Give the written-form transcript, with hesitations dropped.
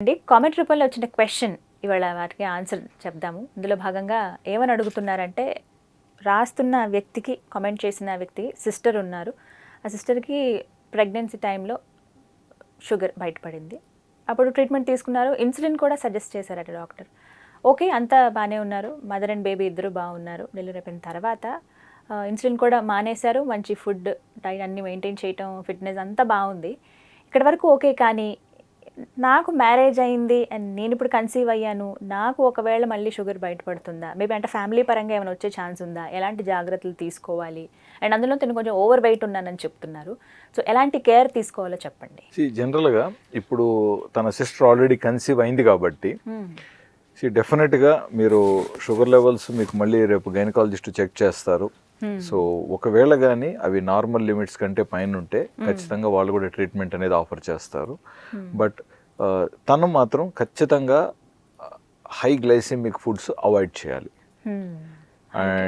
అంటే కామెంట్ రూపంలో వచ్చిన క్వశ్చన్ ఇవాళ వాటికి ఆన్సర్ చెప్దాము. ఇందులో భాగంగా ఏమని అడుగుతున్నారంటే, రాస్తున్న వ్యక్తికి, కామెంట్ చేసిన వ్యక్తికి సిస్టర్ ఉన్నారు. ఆ సిస్టర్కి ప్రెగ్నెన్సీ టైంలో షుగర్ బయటపడింది. అప్పుడు ట్రీట్మెంట్ తీసుకున్నారు. ఇన్సులిన్ కూడా సజెస్ట్ చేశారట డాక్టర్. ఓకే, అంతా బాగానే ఉన్నారు. మదర్ అండ్ బేబీ ఇద్దరు బాగున్నారు. డెలివరీ అయిపోయిన తర్వాత ఇన్సులిన్ కూడా మానేశారు. మంచి ఫుడ్, డైట్ అన్నీ మెయింటైన్ చేయటం, ఫిట్నెస్ అంతా బాగుంది. ఇక్కడ వరకు ఓకే. కానీ నాకు మ్యారేజ్ అయింది అండ్ నేను ఇప్పుడు కన్సీవ్ అయ్యాను, నాకు ఒకవేళ మళ్ళీ షుగర్ బయటపడుతుందా, మేబీ అంటే ఫ్యామిలీ పరంగా ఏమైనా వచ్చే ఛాన్స్ ఉందా, ఎలాంటి జాగ్రత్తలు తీసుకోవాలి, అండ్ అందులో తను కొంచెం ఓవర్ వెయిట్ ఉన్నానని చెప్తున్నారు. సో ఎలాంటి కేర్ తీసుకోవాలో చెప్పండి. జనరల్గా ఇప్పుడు తన సిస్టర్ ఆల్రెడీ కన్సీవ్ అయింది కాబట్టి డెఫినెట్గా మీరు షుగర్ లెవెల్స్ మీకు మళ్ళీ రేపు గైనకాలజిస్ట్ చెక్ చేస్తారు. సో ఒకవేళ కానీ అవి నార్మల్ లిమిట్స్ కంటే పైన ఉంటే ఖచ్చితంగా వాళ్ళు కూడా ట్రీట్మెంట్ అనేది ఆఫర్ చేస్తారు. బట్ తను మాత్రం ఖచ్చితంగా హై గ్లైసెమిక్ ఫుడ్స్ అవాయిడ్ చేయాలి. అండ్